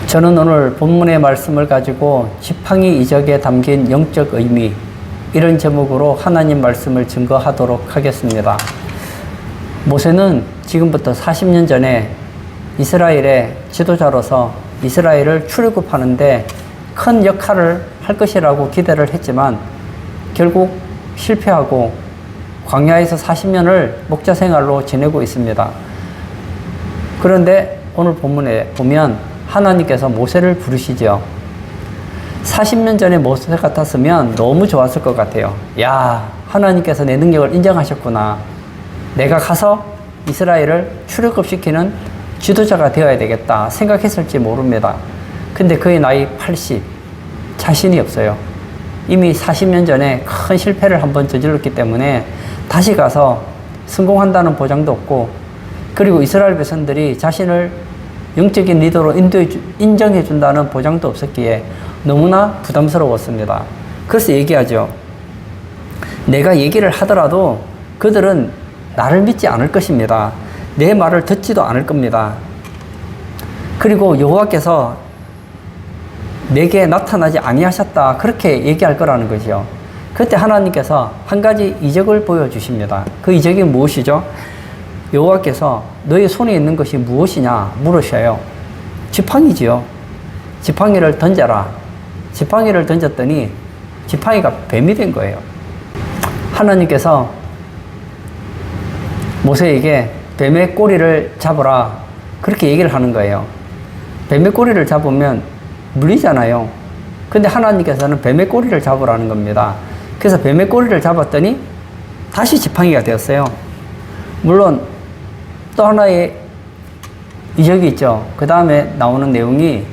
저는 오늘 본문의 말씀을 가지고 지팡이 이적에 담긴 영적 의미, 이런 제목으로 하나님 말씀을 증거하도록 하겠습니다. 모세는 지금부터 40년 전에 이스라엘의 지도자로서 이스라엘을 출애굽하는데 큰 역할을 할 것이라고 기대를 했지만 결국 실패하고 광야에서 40년을 목자 생활로 지내고 있습니다. 그런데 오늘 본문에 보면 하나님께서 모세를 부르시죠. 40년 전에 모세 같았으면 너무 좋았을 것 같아요. 야, 하나님께서 내 능력을 인정하셨구나. 내가 가서 이스라엘을 출애굽시키는 지도자가 되어야 되겠다 생각했을지 모릅니다. 근데 그의 나이 80, 자신이 없어요. 이미 40년 전에 큰 실패를 한번 저질렀기 때문에 다시 가서 성공한다는 보장도 없고, 그리고 이스라엘 백성들이 자신을 영적인 리더로 인정해 준다는 보장도 없었기에 너무나 부담스러웠습니다. 그래서 얘기하죠. 내가 얘기를 하더라도 그들은 나를 믿지 않을 것입니다. 내 말을 듣지도 않을 겁니다. 그리고 여호와께서 내게 나타나지 아니하셨다, 그렇게 얘기할 거라는 거죠. 그때 하나님께서 한 가지 이적을 보여주십니다. 그 이적이 무엇이죠? 여호와께서 너의 손에 있는 것이 무엇이냐 물으셔요. 지팡이지요. 지팡이를 던져라. 지팡이를 던졌더니 지팡이가 뱀이 된 거예요. 하나님께서 모세에게 뱀의 꼬리를 잡으라, 그렇게 얘기를 하는 거예요. 뱀의 꼬리를 잡으면 물리잖아요. 근데 하나님께서는 뱀의 꼬리를 잡으라는 겁니다. 그래서 뱀의 꼬리를 잡았더니 다시 지팡이가 되었어요. 물론 또 하나의 이적이 있죠. 그 다음에 나오는 내용이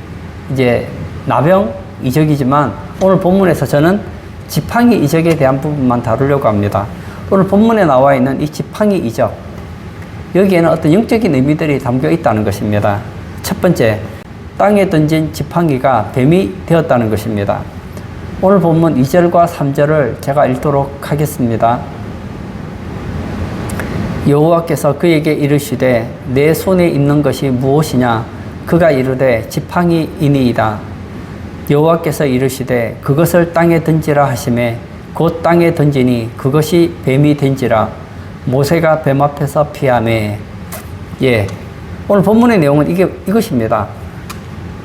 이제 나병 이적이지만 오늘 본문에서 저는 지팡이 이적에 대한 부분만 다루려고 합니다. 오늘 본문에 나와 있는 이 지팡이 이적, 여기에는 어떤 영적인 의미들이 담겨 있다는 것입니다. 첫 번째, 땅에 던진 지팡이가 뱀이 되었다는 것입니다. 오늘 본문 2절과 3절을 제가 읽도록 하겠습니다. 여호와께서 그에게 이르시되 내 손에 있는 것이 무엇이냐? 그가 이르되 지팡이이니이다. 여호와께서 이르시되 그것을 땅에 던지라 하시매 곧 땅에 던지니 그것이 뱀이 된지라. 모세가 뱀 앞에서 피하매. 예, 오늘 본문의 내용은 이것입니다.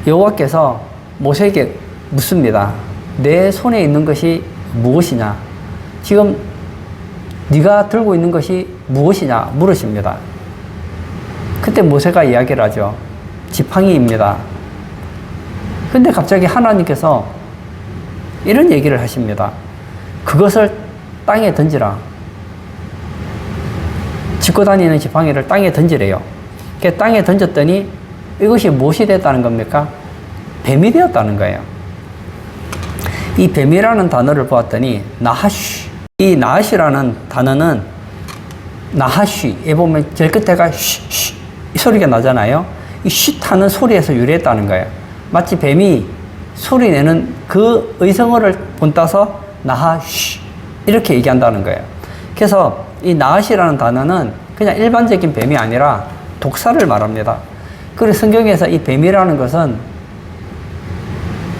여호와께서 모세에게 묻습니다. 내 손에 있는 것이 무엇이냐? 지금 네가 들고 있는 것이 무엇이냐 물으십니다. 그때 모세가 이야기를 하죠. 지팡이입니다. 근데 갑자기 하나님께서 이런 얘기를 하십니다. 그것을 땅에 던지라. 짚고 다니는 지팡이를 땅에 던지래요. 땅에 던졌더니 이것이 무엇이 됐다는 겁니까? 뱀이 되었다는 거예요. 이 뱀이라는 단어를 보았더니 나하쉬, 이 나하쉬라는 단어는 나하쉬에 보면 제일 끝에가 쉬 이 소리가 나잖아요. 이 쉬 하는 소리에서 유래했다는 거예요. 마치 뱀이 소리 내는 그 의성어를 본따서 나하쉬 이렇게 얘기한다는 거예요. 그래서 이 나하쉬라는 단어는 그냥 일반적인 뱀이 아니라 독사를 말합니다. 그래서 성경에서 이 뱀이라는 것은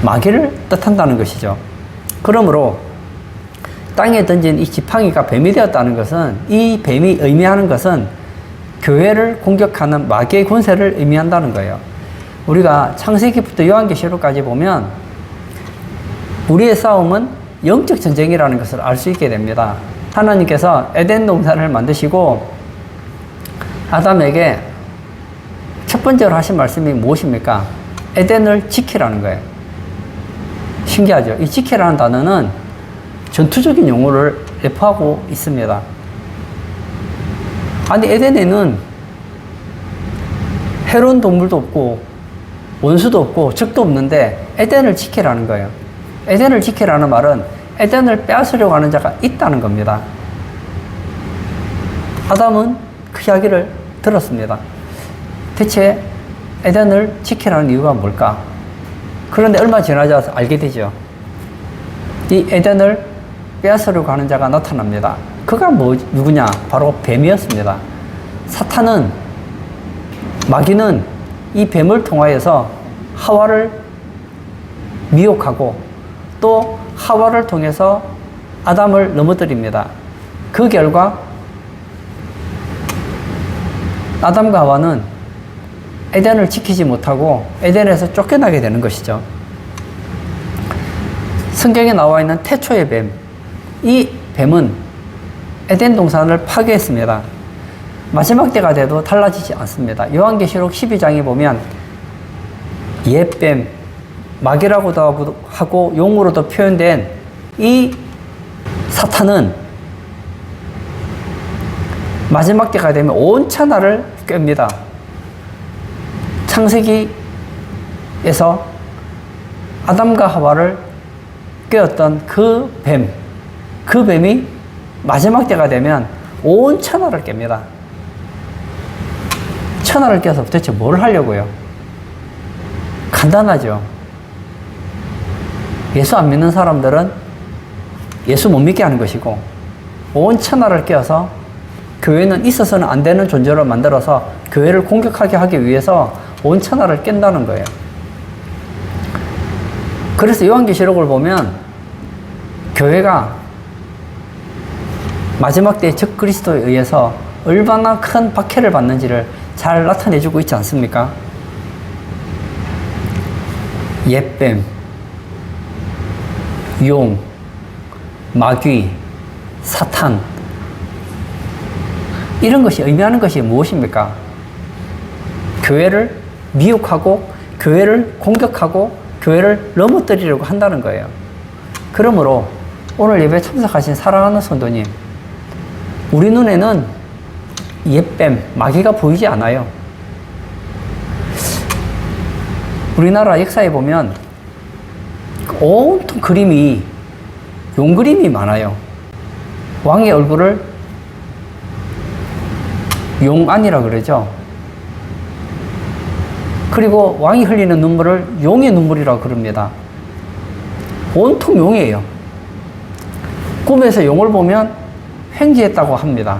마귀를 뜻한다는 것이죠. 그러므로 땅에 던진 이 지팡이가 뱀이 되었다는 것은, 이 뱀이 의미하는 것은 교회를 공격하는 마귀의 권세를 의미한다는 거예요. 우리가 창세기부터 요한계시록까지 보면 우리의 싸움은 영적 전쟁이라는 것을 알 수 있게 됩니다. 하나님께서 에덴 동산을 만드시고 아담에게 첫 번째로 하신 말씀이 무엇입니까? 에덴을 지키라는 거예요. 신기하죠? 이 지키라는 단어는 전투적인 용어를 내포하고 있습니다. 아니, 에덴에는 해로운 동물도 없고 원수도 없고 적도 없는데 에덴을 지키라는 거예요. 에덴을 지키라는 말은 에덴을 빼앗으려고 하는 자가 있다는 겁니다. 아담은 그 이야기를 들었습니다. 대체 에덴을 지키라는 이유가 뭘까? 그런데 얼마 지나지 않아서 알게 되죠. 이 에덴을 빼앗으려고 하는 자가 나타납니다. 그가 누구냐? 바로 뱀이었습니다. 사탄은, 마귀는 이 뱀을 통하여서 하와를 미혹하고 또 하와를 통해서 아담을 넘어뜨립니다. 그 결과 아담과 하와는 에덴을 지키지 못하고 에덴에서 쫓겨나게 되는 것이죠. 성경에 나와 있는 태초의 뱀, 이 뱀은 에덴 동산을 파괴했습니다. 마지막 때가 돼도 달라지지 않습니다. 요한계시록 12장에 보면 옛뱀, 마귀라고도 하고 용으로도 표현된 이 사탄은 마지막 때가 되면 온 천하를 꿰입니다. 창세기에서 아담과 하와를 꿰었던 그 뱀이 마지막 때가 되면 온 천하를 깹니다. 천하를 깨서 도대체 뭘 하려고요? 간단하죠. 예수 안 믿는 사람들은 예수 못 믿게 하는 것이고, 온 천하를 깨어서 교회는 있어서는 안 되는 존재로 만들어서 교회를 공격하게 하기 위해서 온 천하를 깬다는 거예요. 그래서 요한계시록을 보면 교회가 마지막 때의 적 그리스도에 의해서 얼마나 큰 박해를 받는지를 잘 나타내주고 있지 않습니까? 옛뱀, 용, 마귀, 사탄, 이런 것이 의미하는 것이 무엇입니까? 교회를 미혹하고 교회를 공격하고 교회를 넘어뜨리려고 한다는 거예요. 그러므로 오늘 예배에 참석하신 사랑하는 성도님, 우리 눈에는 옛뱀, 마귀가 보이지 않아요. 우리나라 역사에 보면 온통 그림이, 용 그림이 많아요. 왕의 얼굴을 용안이라 그러죠. 그리고 왕이 흘리는 눈물을 용의 눈물이라고 그럽니다. 온통 용이에요. 꿈에서 용을 보면 횡재했다고 합니다.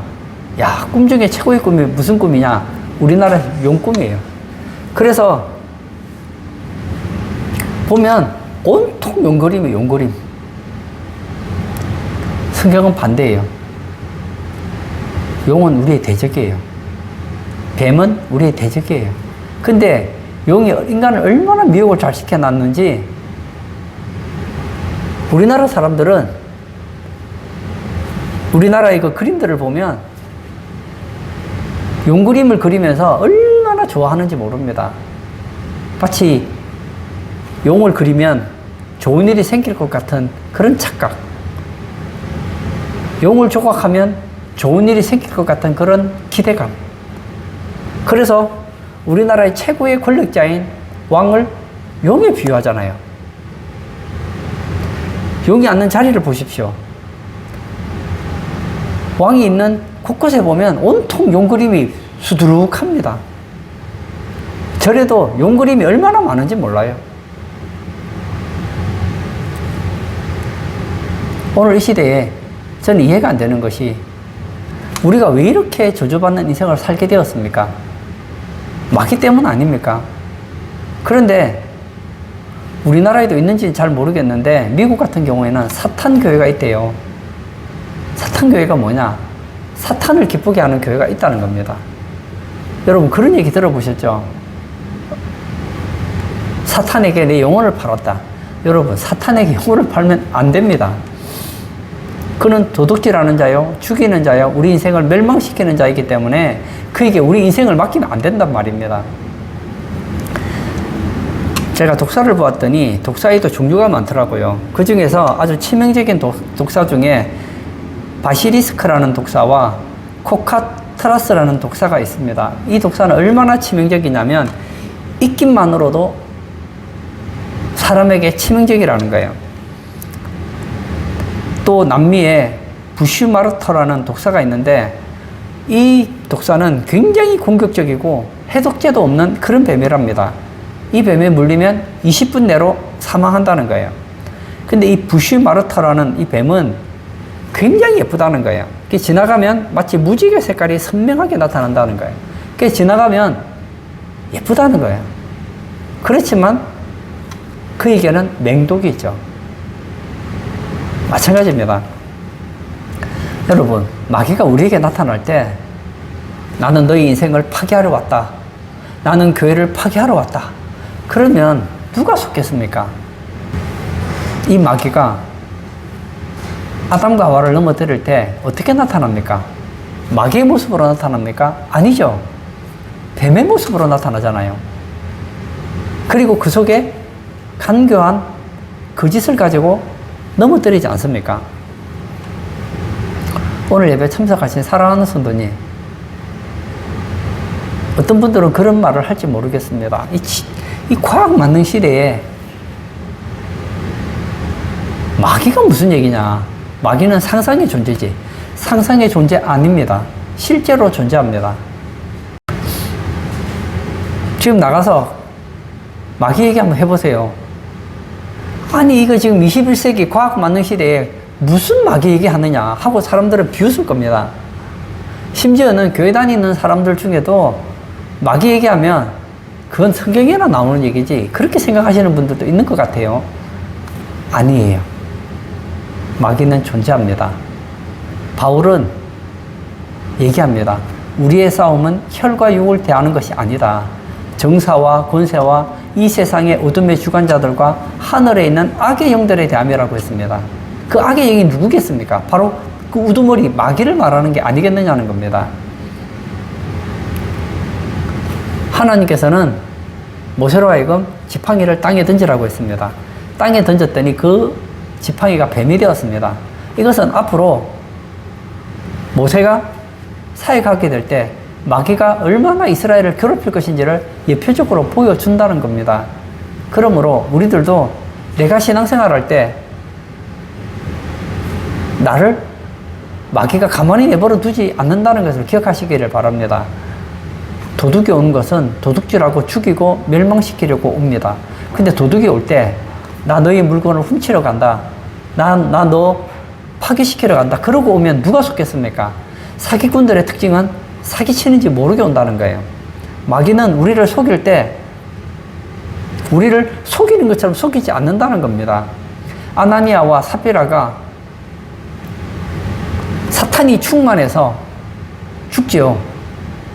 야, 꿈 중에 최고의 꿈이 무슨 꿈이냐? 우리나라 용 꿈이에요. 그래서 보면 온통 용 그림이에요, 용 그림. 성경은 반대예요. 용은 우리의 대적이에요. 뱀은 우리의 대적이에요. 근데 용이 인간을 얼마나 미혹을 잘 시켜놨는지 우리나라 사람들은 우리나라의 그 그림들을 보면 용 그림을 그리면서 얼마나 좋아하는지 모릅니다. 마치 용을 그리면 좋은 일이 생길 것 같은 그런 착각. 용을 조각하면 좋은 일이 생길 것 같은 그런 기대감. 그래서 우리나라의 최고의 권력자인 왕을 용에 비유하잖아요. 용이 앉는 자리를 보십시오. 왕이 있는 곳곳에 보면 온통 용 그림이 수두룩합니다. 절에도 용 그림이 얼마나 많은지 몰라요. 오늘 이 시대에 저는 이해가 안 되는 것이 우리가 왜 이렇게 저주받는 인생을 살게 되었습니까? 마귀 때문 아닙니까? 그런데 우리나라에도 있는지 잘 모르겠는데 미국 같은 경우에는 사탄 교회가 있대요. 사탄 교회가 뭐냐? 사탄을 기쁘게 하는 교회가 있다는 겁니다. 여러분 그런 얘기 들어보셨죠? 사탄에게 내 영혼을 팔았다. 여러분 사탄에게 영혼을 팔면 안 됩니다. 그는 도둑질하는 자요, 죽이는 자요, 우리 인생을 멸망시키는 자이기 때문에 그에게 우리 인생을 맡기면 안 된단 말입니다. 제가 독사를 보았더니 독사에도 종류가 많더라고요. 그 중에서 아주 치명적인 독사 중에 바시리스크라는 독사와 코카트라스라는 독사가 있습니다. 이 독사는 얼마나 치명적이냐면 입김만으로도 사람에게 치명적이라는 거예요. 또 남미에 부슈마르터라는 독사가 있는데 이 독사는 굉장히 공격적이고 해독제도 없는 그런 뱀이랍니다. 이 뱀에 물리면 20분 내로 사망한다는 거예요. 근데 이 부슈마르터라는 이 뱀은 굉장히 예쁘다는 거예요. 지나가면 마치 무지개 색깔이 선명하게 나타난다는 거예요. 지나가면 예쁘다는 거예요. 그렇지만 그에게는 맹독이 있죠. 마찬가지입니다. 여러분, 마귀가 우리에게 나타날 때 나는 너희 인생을 파괴하러 왔다. 나는 교회를 파괴하러 왔다. 그러면 누가 속겠습니까? 이 마귀가 아담과 하와를 넘어뜨릴 때 어떻게 나타납니까? 마귀의 모습으로 나타납니까? 아니죠. 뱀의 모습으로 나타나잖아요. 그리고 그 속에 간교한 거짓을 가지고 넘어뜨리지 않습니까? 오늘 예배 참석하신 사랑하는 성도님, 어떤 분들은 그런 말을 할지 모르겠습니다. 이 과학 만능 시대에 마귀가 무슨 얘기냐? 마귀는 상상의 존재지. 상상의 존재 아닙니다. 실제로 존재합니다. 지금 나가서 마귀 얘기 한번 해보세요. 아니, 이거 지금 21세기 과학 만능 시대에 무슨 마귀 얘기 하느냐 하고 사람들은 비웃을 겁니다. 심지어는 교회 다니는 사람들 중에도 마귀 얘기하면 그건 성경에나 나오는 얘기지, 그렇게 생각하시는 분들도 있는 것 같아요. 아니에요. 마귀는 존재합니다. 바울은 얘기합니다. 우리의 싸움은 혈과 육을 대하는 것이 아니다. 정사와 권세와 이 세상의 어둠의 주관자들과 하늘에 있는 악의 영들에 대함이라고 했습니다. 그 악의 영이 누구겠습니까? 바로 그 우두머리 마귀를 말하는 게 아니겠느냐는 겁니다. 하나님께서는 모세로 하여금 지팡이를 땅에 던지라고 했습니다. 땅에 던졌더니 그 지팡이가 뱀이 되었습니다. 이것은 앞으로 모세가 사역하게 될 때 마귀가 얼마나 이스라엘을 괴롭힐 것인지를 예표적으로 보여준다는 겁니다. 그러므로 우리들도 내가 신앙생활할 때 나를 마귀가 가만히 내버려 두지 않는다는 것을 기억하시기를 바랍니다. 도둑이 오는 것은 도둑질하고 죽이고 멸망시키려고 옵니다. 근데 도둑이 올 때 나 너희 물건을 훔치러 간다. 나 너 파괴시키러 간다. 그러고 오면 누가 속겠습니까? 사기꾼들의 특징은 사기치는지 모르게 온다는 거예요. 마귀는 우리를 속일 때 우리를 속이는 것처럼 속이지 않는다는 겁니다. 아나니아와 삽비라가 사탄이 충만해서 죽지요.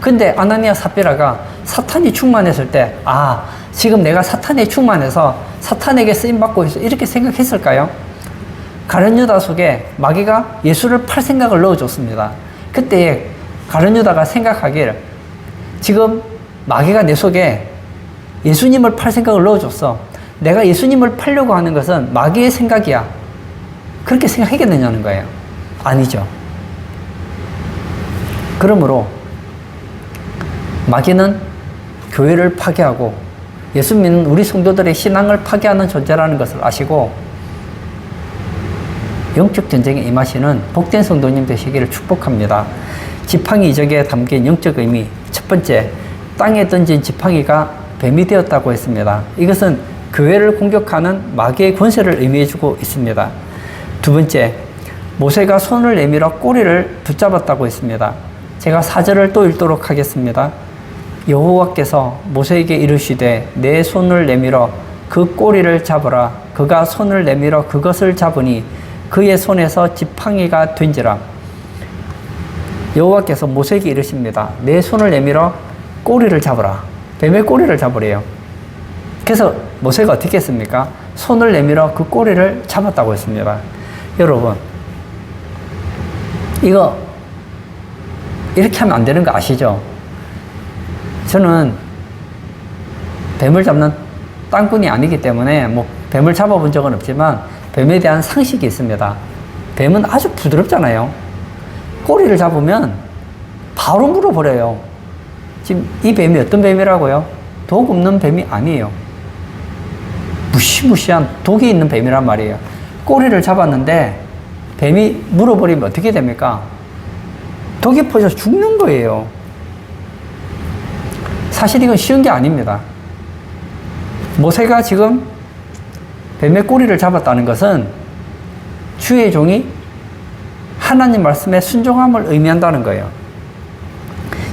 근데 아나니아 삽비라가 사탄이 충만했을 때, 아, 지금 내가 사탄에 충만해서 사탄에게 쓰임받고 있어, 이렇게 생각했을까요? 가룟 유다 속에 마귀가 예수를 팔 생각을 넣어줬습니다. 그때 가룟 유다가 생각하길, 지금 마귀가 내 속에 예수님을 팔 생각을 넣어줬어. 내가 예수님을 팔려고 하는 것은 마귀의 생각이야. 그렇게 생각하겠느냐는 거예요. 아니죠. 그러므로 마귀는 교회를 파괴하고 예수 믿는 우리 성도들의 신앙을 파괴하는 존재라는 것을 아시고 영적 전쟁에 임하시는 복된 성도님 되시기를 축복합니다. 지팡이 이적에 담긴 영적 의미, 첫 번째, 땅에 던진 지팡이가 뱀이 되었다고 했습니다. 이것은 교회를 공격하는 마귀의 권세를 의미해주고 있습니다. 두 번째, 모세가 손을 내밀어 꼬리를 붙잡았다고 했습니다. 제가 4절을 또 읽도록 하겠습니다. 여호와께서 모세에게 이르시되 내 손을 내밀어 그 꼬리를 잡으라. 그가 손을 내밀어 그것을 잡으니 그의 손에서 지팡이가 된지라. 여호와께서 모세에게 이르십니다. 내 손을 내밀어 꼬리를 잡으라. 뱀의 꼬리를 잡으래요. 그래서 모세가 어떻게 했습니까? 손을 내밀어 그 꼬리를 잡았다고 했습니다. 여러분, 이거 이렇게 하면 안 되는 거 아시죠? 저는 뱀을 잡는 땅꾼이 아니기 때문에 뭐 뱀을 잡아본 적은 없지만 뱀에 대한 상식이 있습니다. 뱀은 아주 부드럽잖아요. 꼬리를 잡으면 바로 물어버려요. 지금 이 뱀이 어떤 뱀이라고요? 독 없는 뱀이 아니에요. 무시무시한 독이 있는 뱀이란 말이에요. 꼬리를 잡았는데 뱀이 물어버리면 어떻게 됩니까? 독이 퍼져서 죽는 거예요. 사실 이건 쉬운 게 아닙니다. 모세가 지금 뱀의 꼬리를 잡았다는 것은 주의 종이 하나님 말씀에 순종함을 의미한다는 거예요.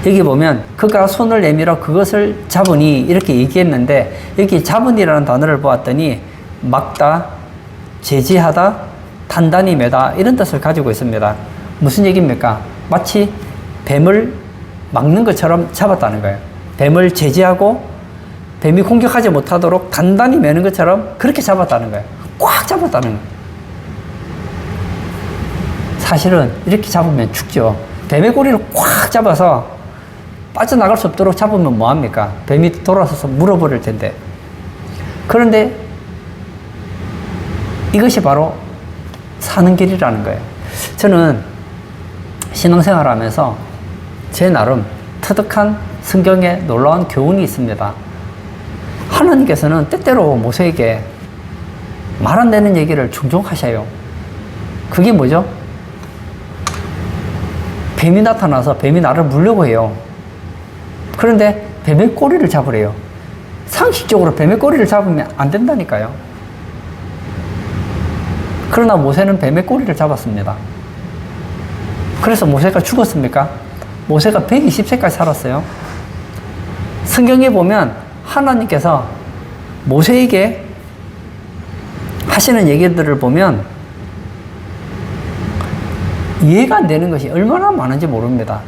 여기 보면 그가 손을 내밀어 그것을 잡으니 이렇게 얘기했는데 여기 잡으니라는 단어를 보았더니 막다, 제지하다, 단단히 매다 이런 뜻을 가지고 있습니다. 무슨 얘기입니까? 마치 뱀을 막는 것처럼 잡았다는 거예요. 뱀을 제지하고 뱀이 공격하지 못하도록 단단히 매는 것처럼 그렇게 잡았다는 거예요. 꽉 잡았다는 거예요. 사실은 이렇게 잡으면 죽죠. 뱀의 꼬리를 꽉 잡아서 빠져나갈 수 없도록 잡으면 뭐합니까? 뱀이 돌아서서 물어버릴 텐데. 그런데 이것이 바로 사는 길이라는 거예요. 저는 신앙생활 하면서 제 나름 터득한 성경에 놀라운 교훈이 있습니다. 하나님께서는 때때로 모세에게 말 안 되는 얘기를 종종 하셔요. 그게 뭐죠? 뱀이 나타나서 뱀이 나를 물려고 해요. 그런데 뱀의 꼬리를 잡으래요. 상식적으로 뱀의 꼬리를 잡으면 안 된다니까요. 그러나 모세는 뱀의 꼬리를 잡았습니다. 그래서 모세가 죽었습니까? 모세가 120세까지 살았어요. 성경에 보면 하나님께서 모세에게 하시는 얘기들을 보면 이해가 안 되는 것이 얼마나 많은지 모릅니다.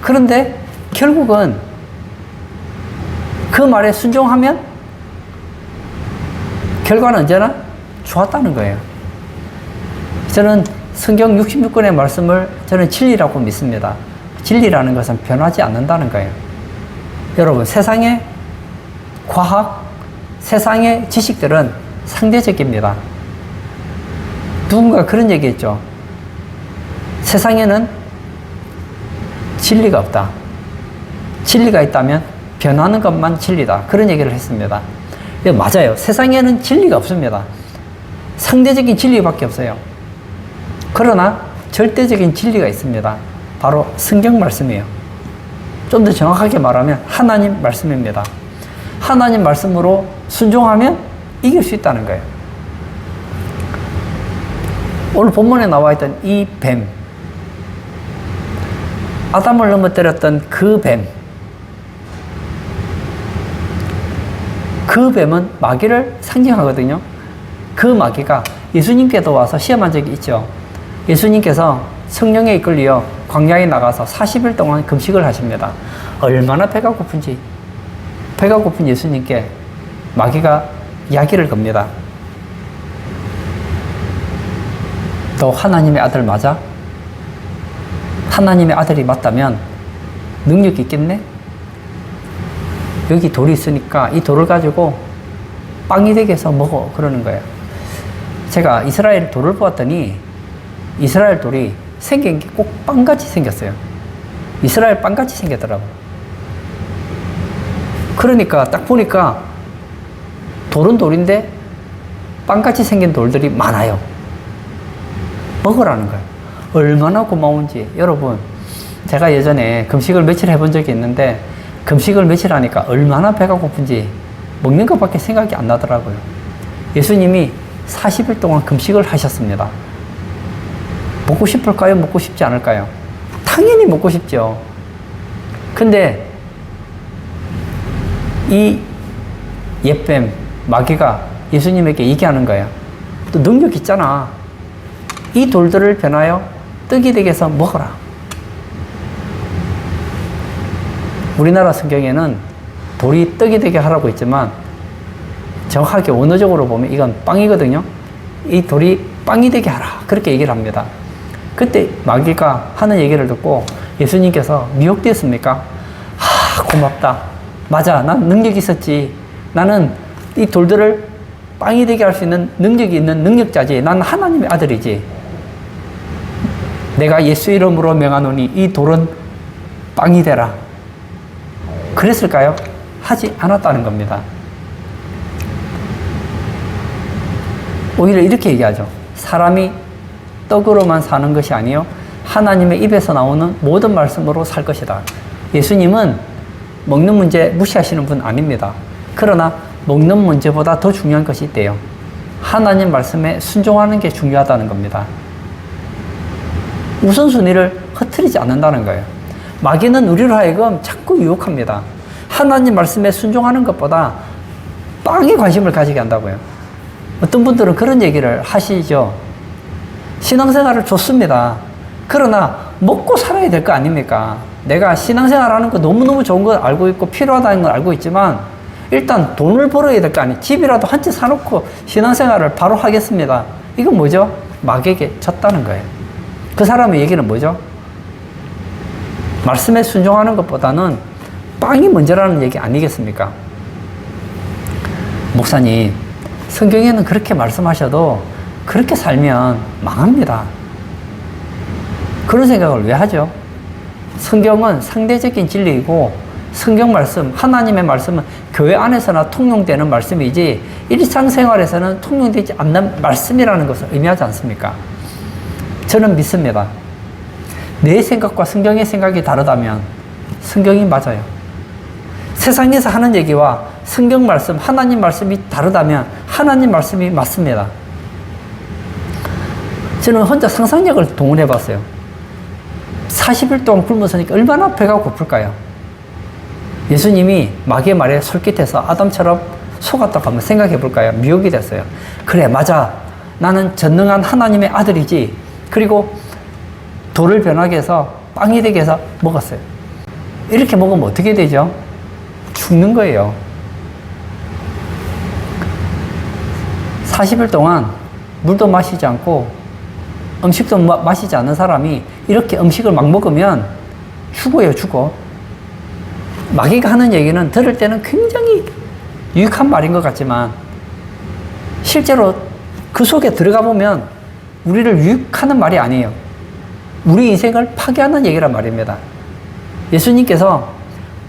그런데 결국은 그 말에 순종하면 결과는 언제나 좋았다는 거예요. 저는 성경 66권의 말씀을 저는 진리라고 믿습니다. 진리라는 것은 변하지 않는다는 거예요. 여러분, 세상의 과학, 세상의 지식들은 상대적입니다. 누군가 그런 얘기 했죠. 세상에는 진리가 없다. 진리가 있다면 변하는 것만 진리다. 그런 얘기를 했습니다. 맞아요. 세상에는 진리가 없습니다. 상대적인 진리밖에 없어요. 그러나 절대적인 진리가 있습니다. 바로 성경 말씀이에요. 좀 더 정확하게 말하면 하나님 말씀입니다. 하나님 말씀으로 순종하면 이길 수 있다는 거예요. 오늘 본문에 나와 있던 이 뱀, 아담을 넘어뜨렸던 그 뱀, 그 뱀은 마귀를 상징하거든요. 그 마귀가 예수님께도 와서 시험한 적이 있죠. 예수님께서 성령에 이끌려 광야에 나가서 40일 동안 금식을 하십니다. 얼마나 배가 고픈지. 배가 고픈 예수님께 마귀가 이야기를 겁니다. 너 하나님의 아들 맞아? 하나님의 아들이 맞다면 능력이 있겠네? 여기 돌이 있으니까 이 돌을 가지고 빵이 되게 해서 먹어. 그러는 거예요. 제가 이스라엘 돌을 보았더니 이스라엘 돌이 생긴 게 꼭 빵같이 생겼어요. 이스라엘 빵같이 생겼더라고요. 그러니까 딱 보니까 돌은 돌인데 빵같이 생긴 돌들이 많아요. 먹으라는 거예요. 얼마나 고마운지. 여러분, 제가 예전에 금식을 며칠 해본 적이 있는데 금식을 며칠 하니까 얼마나 배가 고픈지 먹는 것밖에 생각이 안 나더라고요. 예수님이 40일 동안 금식을 하셨습니다. 먹고 싶을까요? 먹고 싶지 않을까요? 당연히 먹고 싶죠. 근데 이 옛뱀, 마귀가 예수님에게 얘기하는 거예요. 또 능력 있잖아. 이 돌들을 변하여 떡이 되게 해서 먹어라. 우리나라 성경에는 돌이 떡이 되게 하라고 있지만 정확하게 원어적으로 보면 이건 빵이거든요. 이 돌이 빵이 되게 하라. 그렇게 얘기를 합니다. 그때 마귀가 하는 얘기를 듣고 예수님께서 미혹되었습니까? 고맙다. 맞아. 난 능력이 있었지. 나는 이 돌들을 빵이 되게 할 수 있는 능력이 있는 능력자지. 난 하나님의 아들이지. 내가 예수 이름으로 명하노니 이 돌은 빵이 되라. 그랬을까요? 하지 않았다는 겁니다. 오히려 이렇게 얘기하죠. 사람이 떡으로만 사는 것이 아니요 하나님의 입에서 나오는 모든 말씀으로 살 것이다. 예수님은 먹는 문제 무시하시는 분 아닙니다. 그러나 먹는 문제보다 더 중요한 것이 있대요. 하나님 말씀에 순종하는 게 중요하다는 겁니다. 우선순위를 흐트리지 않는다는 거예요. 마귀는 우리로 하여금 자꾸 유혹합니다. 하나님 말씀에 순종하는 것보다 빵에 관심을 가지게 한다고요. 어떤 분들은 그런 얘기를 하시죠. 신앙생활을 좋습니다. 그러나 먹고 살아야 될 거 아닙니까? 내가 신앙생활 하는 거 너무너무 좋은 걸 알고 있고 필요하다는 걸 알고 있지만 일단 돈을 벌어야 될 거 아니에요. 집이라도 한 채 사놓고 신앙생활을 바로 하겠습니다. 이건 뭐죠? 마귀에게 졌다는 거예요. 그 사람의 얘기는 뭐죠? 말씀에 순종하는 것보다는 빵이 먼저라는 얘기 아니겠습니까? 목사님, 성경에는 그렇게 말씀하셔도 그렇게 살면 망합니다. 그런 생각을 왜 하죠? 성경은 상대적인 진리이고 성경 말씀, 하나님의 말씀은 교회 안에서나 통용되는 말씀이지 일상생활에서는 통용되지 않는 말씀이라는 것을 의미하지 않습니까? 저는 믿습니다. 내 생각과 성경의 생각이 다르다면 성경이 맞아요. 세상에서 하는 얘기와 성경 말씀, 하나님 말씀이 다르다면 하나님 말씀이 맞습니다. 저는 혼자 상상력을 동원해 봤어요. 40일 동안 굶었으니까 얼마나 배가 고플까요? 예수님이 마귀의 말에 솔깃해서 아담처럼 속았다고 한번 생각해 볼까요? 미혹이 됐어요. 그래, 맞아. 나는 전능한 하나님의 아들이지. 그리고 돌을 변하게 해서 빵이 되게 해서 먹었어요. 이렇게 먹으면 어떻게 되죠? 죽는 거예요. 40일 동안 물도 마시지 않고 음식도 마시지 않는 사람이 이렇게 음식을 막 먹으면 죽어요, 죽어. 마귀가 하는 얘기는 들을 때는 굉장히 유익한 말인 것 같지만 실제로 그 속에 들어가 보면 우리를 유익하는 말이 아니에요. 우리 인생을 파괴하는 얘기란 말입니다. 예수님께서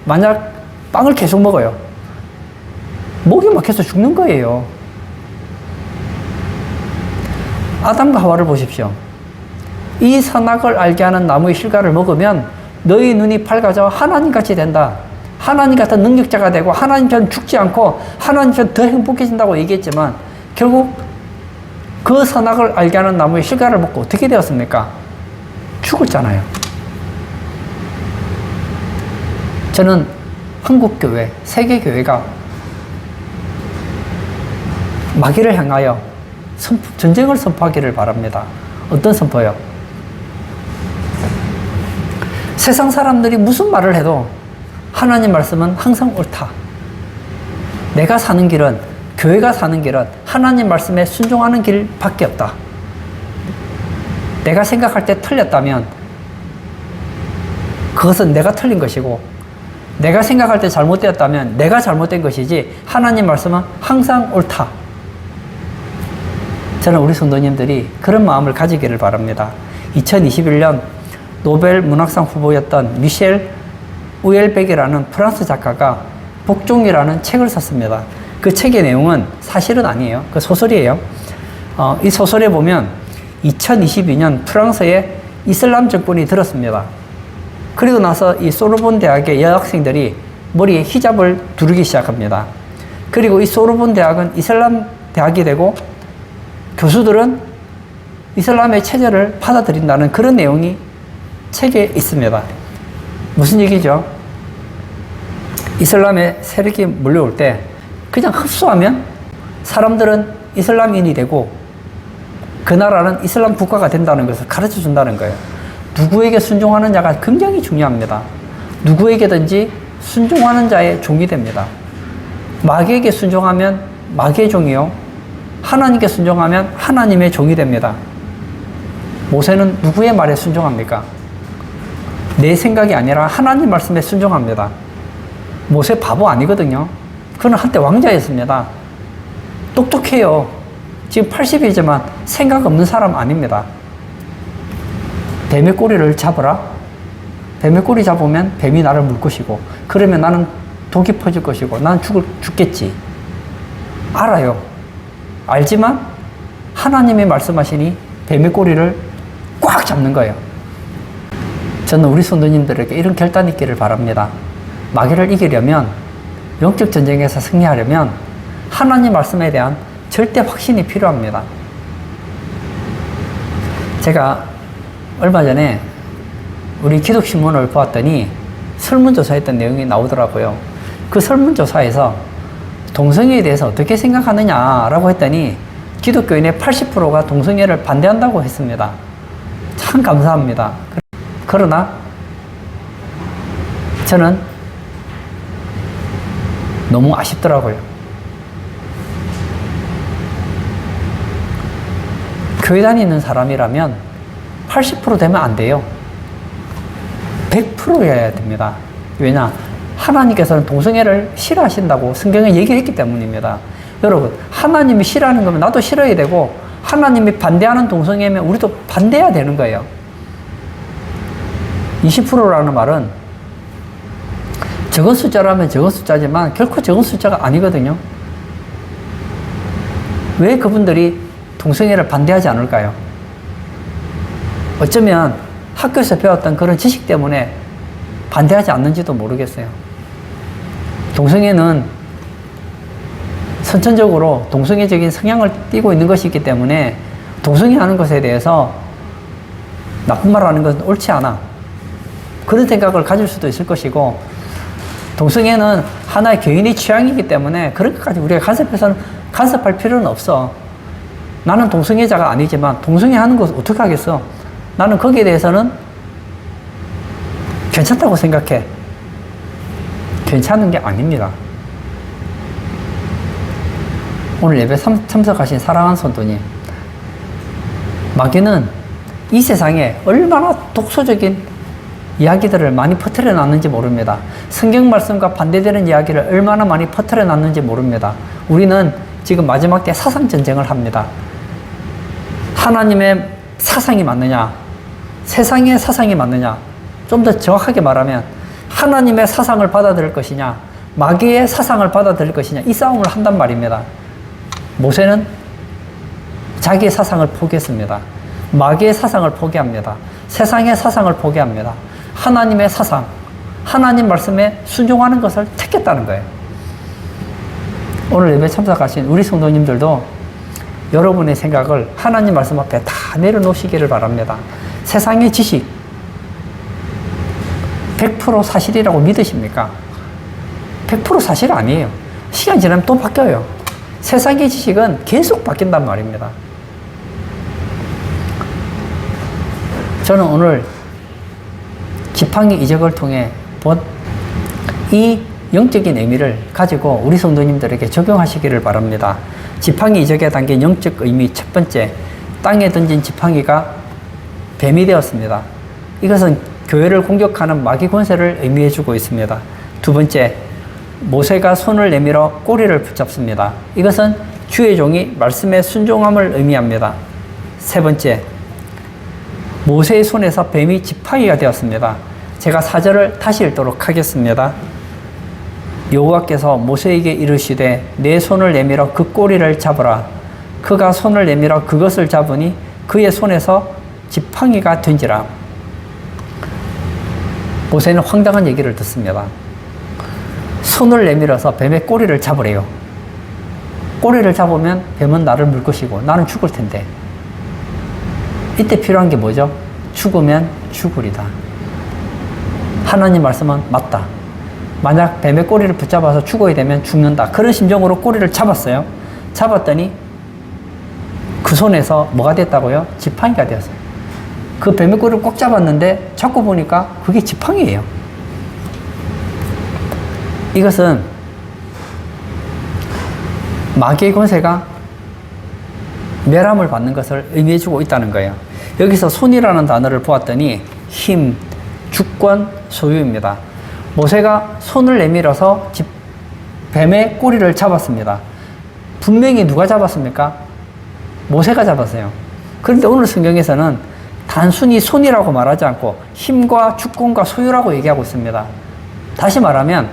만약 빵을 계속 먹어요. 목이 막혀서 죽는 거예요. 아담과 하와를 보십시오. 이 선악을 알게 하는 나무의 실과를 먹으면 너희 눈이 밝아져 하나님같이 된다. 하나님 같은 능력자가 되고 하나님처럼 죽지 않고 하나님처럼 더 행복해진다고 얘기했지만 결국 그 선악을 알게 하는 나무의 실과를 먹고 어떻게 되었습니까? 죽었잖아요. 저는 한국교회, 세계교회가 마귀를 향하여 전쟁을 선포하기를 바랍니다. 어떤 선포요? 세상 사람들이 무슨 말을 해도 하나님 말씀은 항상 옳다. 내가 사는 길은, 교회가 사는 길은 하나님 말씀에 순종하는 길밖에 없다. 내가 생각할 때 틀렸다면 그것은 내가 틀린 것이고, 내가 생각할 때 잘못되었다면 내가 잘못된 것이지 하나님 말씀은 항상 옳다. 저는 우리 성도님들이 그런 마음을 가지기를 바랍니다. 2021년 노벨 문학상 후보였던 미셸 우엘백이라는 프랑스 작가가 복종이라는 책을 썼습니다. 그 책의 내용은 사실은 아니에요. 그 소설이에요. 이 소설에 보면 2022년 프랑스에 이슬람 정권이 들었습니다. 그리고 나서 이 소르본 대학의 여학생들이 머리에 히잡을 두르기 시작합니다. 그리고 이 소르본 대학은 이슬람 대학이 되고 교수들은 이슬람의 체제를 받아들인다는 그런 내용이 책에 있습니다. 무슨 얘기죠? 이슬람의 세력이 몰려올 때 그냥 흡수하면 사람들은 이슬람인이 되고 그 나라는 이슬람 국가가 된다는 것을 가르쳐 준다는 거예요. 누구에게 순종하느냐가 굉장히 중요합니다. 누구에게든지 순종하는 자의 종이 됩니다. 마귀에게 순종하면 마귀의 종이요, 하나님께 순종하면 하나님의 종이 됩니다. 모세는 누구의 말에 순종합니까? 내 생각이 아니라 하나님 말씀에 순종합니다. 모세 바보 아니거든요. 그는 한때 왕자였습니다. 똑똑해요. 지금 80이지만 생각 없는 사람 아닙니다. 뱀의 꼬리를 잡으라. 뱀의 꼬리 잡으면 뱀이 나를 물 것이고, 그러면 나는 독이 퍼질 것이고, 나는 죽겠지. 알아요. 알지만 하나님이 말씀하시니 뱀의 꼬리를 꽉 잡는 거예요. 저는 우리 성도님들에게 이런 결단이 있기를 바랍니다. 마귀를 이기려면, 영적 전쟁에서 승리하려면 하나님 말씀에 대한 절대 확신이 필요합니다. 제가 얼마 전에 우리 기독신문을 보았더니 설문조사했던 내용이 나오더라고요. 그 설문조사에서 동성애에 대해서 어떻게 생각하느냐라고 했더니 기독교인의 80%가 동성애를 반대한다고 했습니다. 참 감사합니다. 그러나 저는 너무 아쉽더라고요. 교회 다니는 사람이라면 80% 되면 안 돼요. 100%여야 됩니다. 왜냐? 하나님께서는 동성애를 싫어하신다고 성경에 얘기했기 때문입니다. 여러분, 하나님이 싫어하는 거면 나도 싫어야 되고, 하나님이 반대하는 동성애면 우리도 반대해야 되는 거예요. 20%라는 말은 적은 숫자라면 적은 숫자지만 결코 적은 숫자가 아니거든요. 왜 그분들이 동성애를 반대하지 않을까요? 어쩌면 학교에서 배웠던 그런 지식 때문에 반대하지 않는지도 모르겠어요. 동성애는 선천적으로 동성애적인 성향을 띠고 있는 것이기 때문에 동성애 하는 것에 대해서 나쁜 말 하는 것은 옳지 않아. 그런 생각을 가질 수도 있을 것이고, 동성애는 하나의 개인의 취향이기 때문에 그런 것까지 우리가 간섭할 필요는 없어. 나는 동성애자가 아니지만 동성애 하는 것을 어떻게 하겠어? 나는 거기에 대해서는 괜찮다고 생각해. 괜찮은 게 아닙니다. 오늘 예배 참석하신 사랑하는 성도님, 마귀는 이 세상에 얼마나 독소적인 이야기들을 많이 퍼뜨려 놨는지 모릅니다. 성경 말씀과 반대되는 이야기를 얼마나 많이 퍼뜨려 놨는지 모릅니다. 우리는 지금 마지막 때 사상 전쟁을 합니다. 하나님의 사상이 맞느냐, 세상의 사상이 맞느냐, 좀 더 정확하게 말하면 하나님의 사상을 받아들일 것이냐, 마귀의 사상을 받아들일 것이냐, 이 싸움을 한단 말입니다. 모세는 자기의 사상을 포기했습니다. 마귀의 사상을 포기합니다. 세상의 사상을 포기합니다. 하나님의 사상, 하나님 말씀에 순종하는 것을 택했다는 거예요. 오늘 예배 참석하신 우리 성도님들도 여러분의 생각을 하나님 말씀 앞에 다 내려놓으시기를 바랍니다. 세상의 지식 100% 사실이라고 믿으십니까? 100% 사실 아니에요. 시간 지나면 또 바뀌어요. 세상의 지식은 계속 바뀐단 말입니다. 저는 오늘 지팡이 이적을 통해 본 이 영적인 의미를 가지고 우리 성도님들에게 적용하시기를 바랍니다. 지팡이 이적에 담긴 영적 의미 첫 번째, 땅에 던진 지팡이가 뱀이 되었습니다. 이것은 교회를 공격하는 마귀 권세를 의미해주고 있습니다. 두 번째, 모세가 손을 내밀어 꼬리를 붙잡습니다. 이것은 주의 종이 말씀에 순종함을 의미합니다. 세 번째, 모세의 손에서 뱀이 지팡이가 되었습니다. 제가 4절을 다시 읽도록 하겠습니다. 여호와께서 모세에게 이르시되 내 손을 내밀어 그 꼬리를 잡으라. 그가 손을 내밀어 그것을 잡으니 그의 손에서 지팡이가 된지라. 모세는 황당한 얘기를 듣습니다. 손을 내밀어서 뱀의 꼬리를 잡으래요. 꼬리를 잡으면 뱀은 나를 물 것이고 나는 죽을 텐데, 이때 필요한 게 뭐죠? 죽으면 죽으리다. 하나님 말씀은 맞다. 만약 뱀의 꼬리를 붙잡아서 죽어야 되면 죽는다. 그런 심정으로 꼬리를 잡았어요. 잡았더니 그 손에서 뭐가 됐다고요? 지팡이가 되었어요. 그 뱀의 꼬리를 꼭 잡았는데 잡고 보니까 그게 지팡이에요. 이것은 마귀의 권세가 멸함을 받는 것을 의미해주고 있다는 거예요. 여기서 손이라는 단어를 보았더니 힘, 주권, 소유입니다. 모세가 손을 내밀어서 뱀의 꼬리를 잡았습니다. 분명히 누가 잡았습니까? 모세가 잡았어요. 그런데 오늘 성경에서는 단순히 손이라고 말하지 않고 힘과 주권과 소유라고 얘기하고 있습니다. 다시 말하면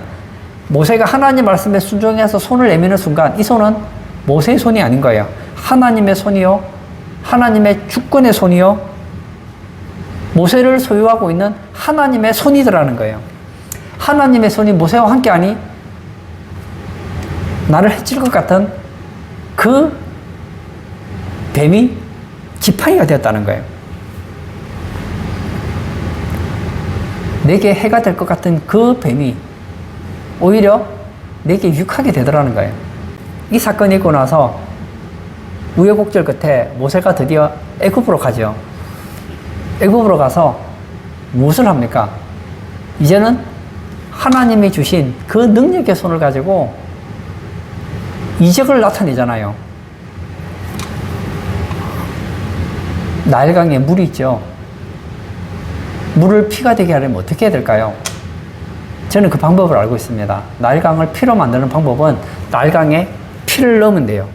모세가 하나님 말씀에 순종해서 손을 내미는 순간 이 손은 모세의 손이 아닌 거예요. 하나님의 손이요, 하나님의 주권의 손이요, 모세를 소유하고 있는 하나님의 손이더라는 거예요. 하나님의 손이 모세와 함께하니 나를 해칠 것 같은 그 뱀이 지팡이가 되었다는 거예요. 내게 해가 될 것 같은 그 뱀이 오히려 내게 유익하게 되더라는 거예요. 이 사건이 있고 나서 우여곡절 끝에 모세가 드디어 애굽으로 가죠. 애굽으로 가서 무엇을 합니까? 이제는 하나님이 주신 그 능력의 손을 가지고 이적을 나타내잖아요. 나일강에 물이 있죠. 물을 피가 되게 하려면 어떻게 해야 될까요? 저는 그 방법을 알고 있습니다. 나일강을 피로 만드는 방법은 나일강에 피를 넣으면 돼요.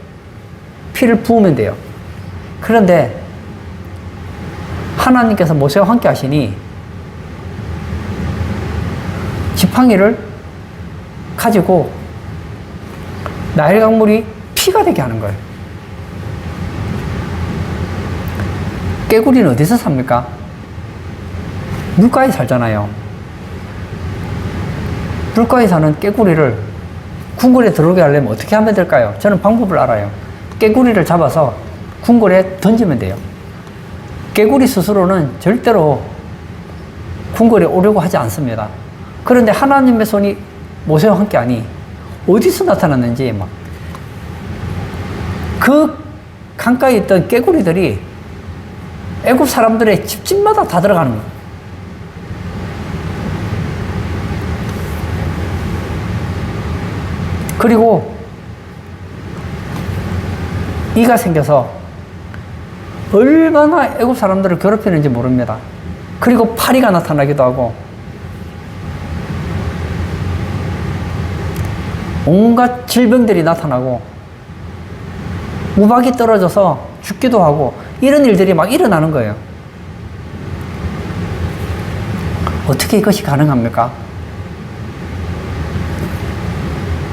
피를 부으면 돼요. 그런데 하나님께서 모세와 함께 하시니 지팡이를 가지고 나일강물이 피가 되게 하는 거예요. 깨구리는 어디서 삽니까? 물가에 살잖아요. 물가에 사는 깨구리를 궁궐에 들어오게 하려면 어떻게 하면 될까요? 저는 방법을 알아요. 깨구리를 잡아서 궁궐에 던지면 돼요. 깨구리 스스로는 절대로 궁궐에 오려고 하지 않습니다. 그런데 하나님의 손이 모세와 함께 하니 어디서 나타났는지 막 그 강가에 있던 깨구리들이 애굽 사람들의 집집마다 다 들어가는 거예요. 그리고 이가 생겨서 얼마나 애굽 사람들을 괴롭히는지 모릅니다. 그리고 파리가 나타나기도 하고 온갖 질병들이 나타나고 우박이 떨어져서 죽기도 하고 이런 일들이 막 일어나는 거예요. 어떻게 이것이 가능합니까?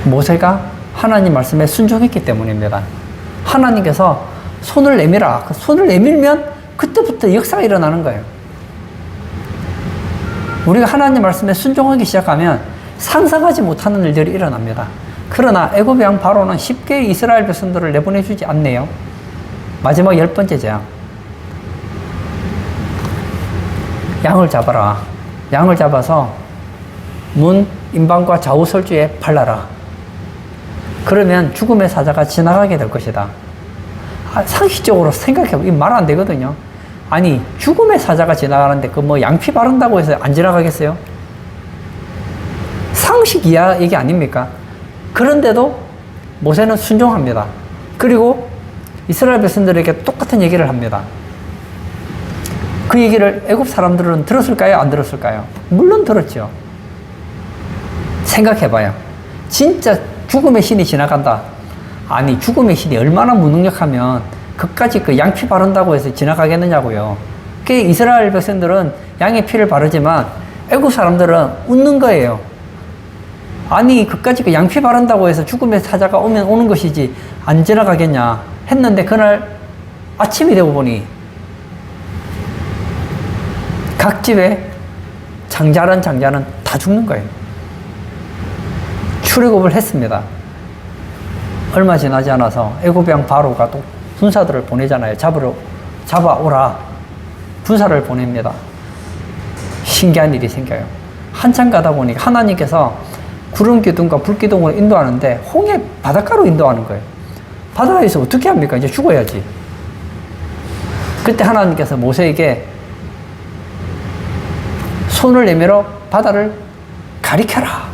모세가 하나님 말씀에 순종했기 때문입니다. 하나님께서 손을 내밀어. 그 손을 내밀면 그때부터 역사가 일어나는 거예요. 우리가 하나님 말씀에 순종하기 시작하면 상상하지 못하는 일들이 일어납니다. 그러나 애굽의 왕 바로는 쉽게 이스라엘 백성들을 내보내주지 않네요. 마지막 10번째 재앙. 양을 잡아라. 양을 잡아서 문 임방과 좌우 설주에 발라라. 그러면 죽음의 사자가 지나가게 될 것이다. 상식적으로 생각해보면 이 말 안 되거든요. 아니 죽음의 사자가 지나가는데 그 뭐 양피 바른다고 해서 안 지나가겠어요? 상식 이하 얘기 아닙니까? 그런데도 모세는 순종합니다. 그리고 이스라엘 백성들에게 똑같은 얘기를 합니다. 그 얘기를 애굽 사람들은 들었을까요? 안 들었을까요? 물론 들었죠. 생각해봐요. 진짜 죽음의 신이 지나간다. 아니 죽음의 신이 얼마나 무능력하면 그까지 그 양피 바른다고 해서 지나가겠느냐고요. 그 이스라엘 백성들은 양의 피를 바르지만 애굽 사람들은 웃는 거예요. 아니 그까지 그 양피 바른다고 해서 죽음의 사자가 오면 오는 것이지 안 지나가겠냐 했는데 그날 아침이 되고 보니 각 집에 장자는 다 죽는 거예요. 출애굽을 했습니다. 얼마 지나지 않아서 애굽의 왕 바로가 또 군사들을 보내잖아요. 잡아오라. 군사를 보냅니다. 신기한 일이 생겨요. 한참 가다 보니까 하나님께서 구름 기둥과 불 기둥으로 인도하는데 홍해 바닷가로 인도하는 거예요. 바다에서 어떻게 합니까? 이제 죽어야지. 그때 하나님께서 모세에게 손을 내밀어 바다를 가리켜라.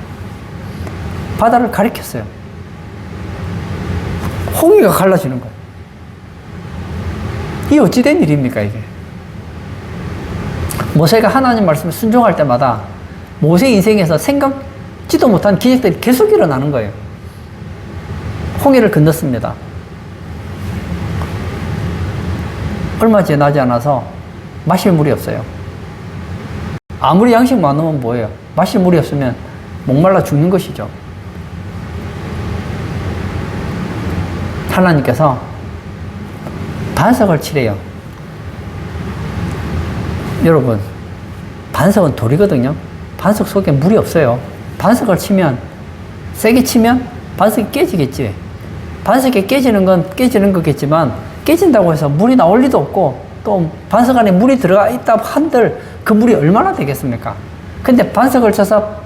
바다를 가리켰어요. 홍해가 갈라지는 거예요. 이게 어찌된 일입니까, 이게? 모세가 하나님 말씀에 순종할 때마다 모세 인생에서 생각지도 못한 기적들이 계속 일어나는 거예요. 홍해를 건넜습니다. 얼마 지나지 않아서 마실 물이 없어요. 아무리 양식 많으면 뭐예요? 마실 물이 없으면 목말라 죽는 것이죠. 하나님께서 반석을 치래요. 여러분, 반석은 돌이거든요. 반석 속에 물이 없어요. 반석을 치면, 세게 치면 반석이 깨지겠지. 반석이 깨지는 건 깨지는 거겠지만 깨진다고 해서 물이 나올 리도 없고 또 반석 안에 물이 들어가 있다 한들 그 물이 얼마나 되겠습니까? 근데 반석을 쳐서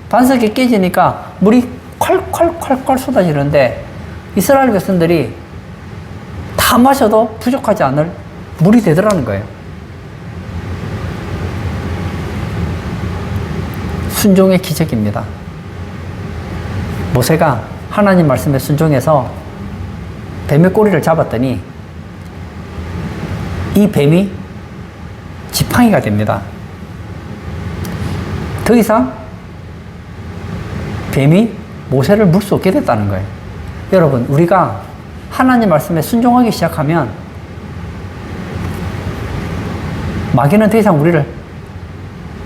반석이 깨지니까 물이 콸콸콸콸 쏟아지는데 이스라엘 백성들이 다 마셔도 부족하지 않을 물이 되더라는 거예요. 순종의 기적입니다. 모세가 하나님 말씀에 순종해서 뱀의 꼬리를 잡았더니 이 뱀이 지팡이가 됩니다. 더 이상 뱀이 모세를 물 수 없게 됐다는 거예요. 여러분, 우리가 하나님 말씀에 순종하기 시작하면 마귀는 더 이상 우리를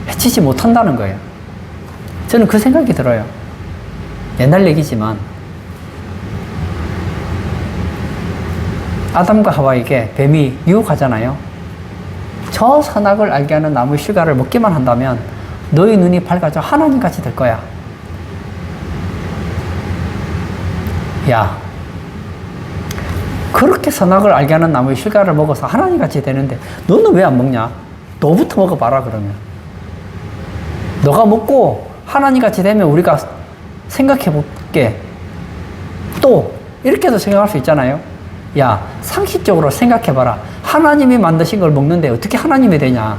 해치지 못한다는 거예요. 저는 그 생각이 들어요. 옛날 얘기지만 아담과 하와에게 뱀이 유혹하잖아요. 저 선악을 알게 하는 나무의 실과를 먹기만 한다면 너희 눈이 밝아져 하나님같이 될 거야. 야, 그렇게 선악을 알게 하는 나무의 실과를 먹어서 하나님같이 되는데 너는 왜 안 먹냐? 너부터 먹어봐라. 그러면 너가 먹고 하나님같이 되면 우리가 생각해볼게. 또 이렇게도 생각할 수 있잖아요. 야, 상식적으로 생각해봐라. 하나님이 만드신 걸 먹는데 어떻게 하나님이 되냐?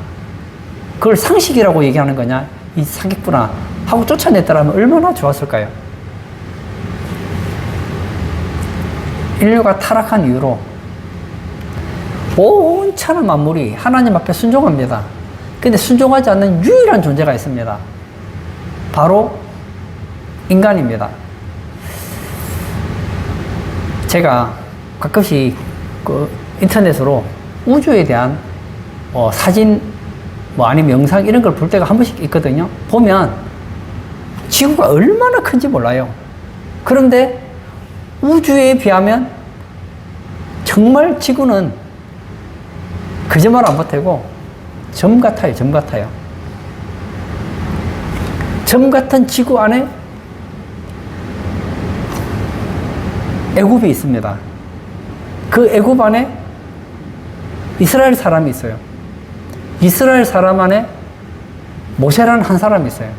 그걸 상식이라고 얘기하는 거냐? 이 사기꾼아 하고 쫓아냈더라면 얼마나 좋았을까요? 인류가 타락한 이후로 온 천하 만물이 하나님 앞에 순종합니다. 근데 순종하지 않는 유일한 존재가 있습니다. 바로 인간입니다. 제가 가끔씩 그 인터넷으로 우주에 대한 사진 아니면 영상 이런 걸 볼 때가 한 번씩 있거든요. 보면 지구가 얼마나 큰지 몰라요. 그런데 우주에 비하면 정말 지구는 거짓말 안 보태고 점 같아요. 점 같아요. 점 같은 지구 안에 애굽이 있습니다. 그 애굽 안에 이스라엘 사람이 있어요. 이스라엘 사람 안에 모세라는 한 사람이 있어요.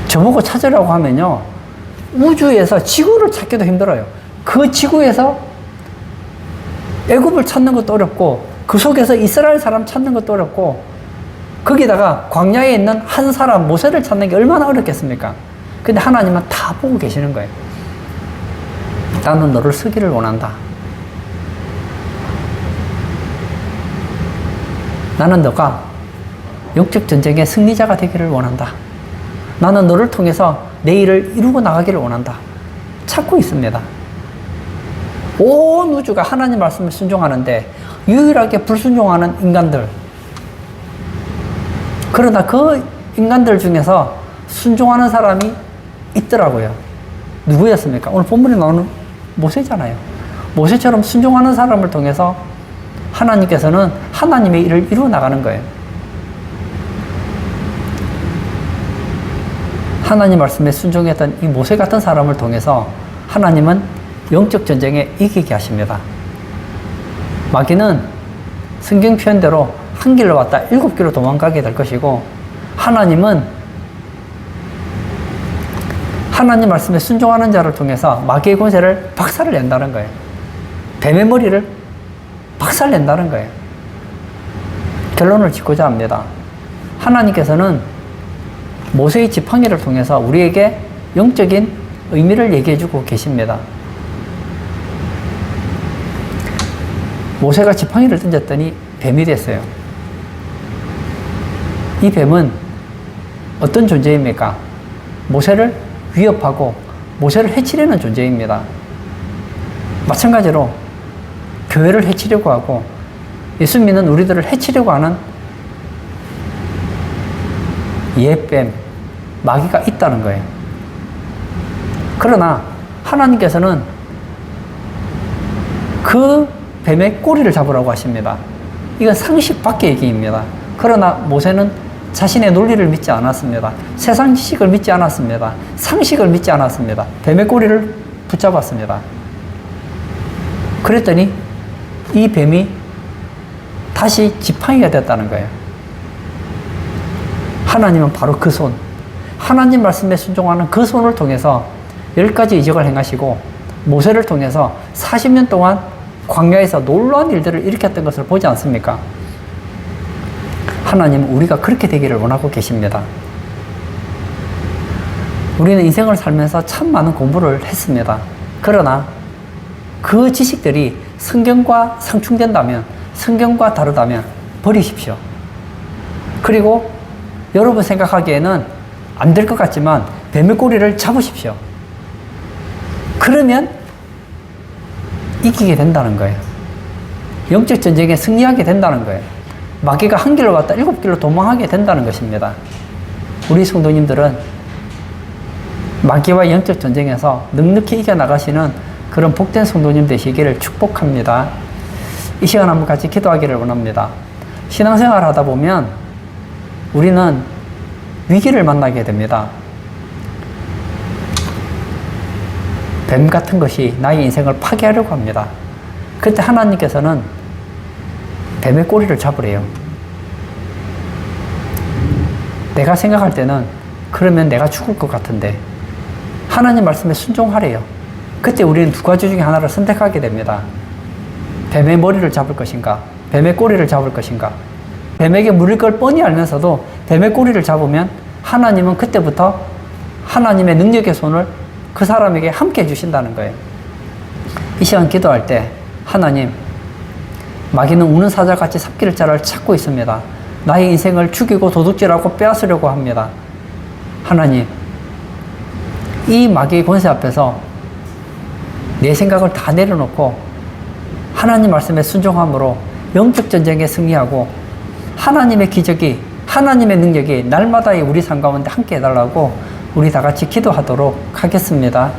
저보고 찾으라고 하면요, 우주에서 지구를 찾기도 힘들어요. 그 지구에서 애굽을 찾는 것도 어렵고 그 속에서 이스라엘 사람 찾는 것도 어렵고 거기다가 광야에 있는 한 사람 모세를 찾는 게 얼마나 어렵겠습니까? 근데 하나님은 다 보고 계시는 거예요. 나는 너를 쓰기를 원한다. 나는 너가 영적 전쟁의 승리자가 되기를 원한다. 나는 너를 통해서 내 일을 이루고 나가기를 원한다. 찾고 있습니다. 온 우주가 하나님 말씀을 순종하는데 유일하게 불순종하는 인간들. 그러나 그 인간들 중에서 순종하는 사람이 있더라고요. 누구였습니까? 오늘 본문에 나오는 모세잖아요. 모세처럼 순종하는 사람을 통해서 하나님께서는 하나님의 일을 이루어 나가는 거예요. 하나님 말씀에 순종했던 이 모세 같은 사람을 통해서 하나님은 영적 전쟁에 이기게 하십니다. 마귀는 성경 표현대로 한 길로 왔다 7길로 도망가게 될 것이고, 하나님은 하나님 말씀에 순종하는 자를 통해서 마귀의 권세를 박살낸다는 거예요. 뱀의 머리를 박살낸다는 거예요. 결론을 짓고자 합니다. 하나님께서는 모세의 지팡이를 통해서 우리에게 영적인 의미를 얘기해주고 계십니다. 모세가 지팡이를 던졌더니 뱀이 됐어요. 이 뱀은 어떤 존재입니까? 모세를 위협하고 모세를 해치려는 존재입니다. 마찬가지로 교회를 해치려고 하고 예수 믿는 우리들을 해치려고 하는 예뱀, 마귀가 있다는 거예요. 그러나 하나님께서는 그 뱀의 꼬리를 잡으라고 하십니다. 이건 상식 밖의 얘기입니다. 그러나 모세는 자신의 논리를 믿지 않았습니다. 세상 지식을 믿지 않았습니다. 상식을 믿지 않았습니다. 뱀의 꼬리를 붙잡았습니다. 그랬더니 이 뱀이 다시 지팡이가 됐다는 거예요. 하나님은 바로 그 손, 하나님 말씀에 순종하는 그 손을 통해서 10가지 이적을 행하시고 모세를 통해서 40년 동안 광야에서 놀라운 일들을 일으켰던 것을 보지 않습니까? 하나님은 우리가 그렇게 되기를 원하고 계십니다. 우리는 인생을 살면서 참 많은 공부를 했습니다. 그러나 그 지식들이 성경과 상충된다면, 성경과 다르다면 버리십시오. 그리고 여러분 생각하기에는 안 될 것 같지만 뱀의 꼬리를 잡으십시오. 그러면 이기게 된다는 거예요. 영적 전쟁에 승리하게 된다는 거예요. 마귀가 한 길로 왔다 7길로 도망하게 된다는 것입니다. 우리 성도님들은 마귀와 영적 전쟁에서 넉넉히 이겨나가시는 그런 복된 성도님 되시기를 축복합니다. 이 시간 한번 같이 기도하기를 원합니다. 신앙생활 하다 보면 우리는 위기를 만나게 됩니다. 뱀 같은 것이 나의 인생을 파괴하려고 합니다. 그때 하나님께서는 뱀의 꼬리를 잡으래요. 내가 생각할 때는 그러면 내가 죽을 것 같은데 하나님 말씀에 순종하래요. 그때 우리는 두 가지 중에 하나를 선택하게 됩니다. 뱀의 머리를 잡을 것인가, 뱀의 꼬리를 잡을 것인가. 뱀에게 물릴 걸 뻔히 알면서도 뱀의 꼬리를 잡으면 하나님은 그때부터 하나님의 능력의 손을 그 사람에게 함께 해주신다는 거예요. 이 시간 기도할 때 하나님, 마귀는 우는 사자같이 삽기를 자를 찾고 있습니다. 나의 인생을 죽이고 도둑질하고 빼앗으려고 합니다. 하나님, 이 마귀의 권세 앞에서 내 생각을 다 내려놓고 하나님 말씀에 순종함으로 영적 전쟁에 승리하고 하나님의 기적이, 하나님의 능력이 날마다의 우리 삶 가운데 함께 해달라고 우리 다 같이 기도하도록 하겠습니다.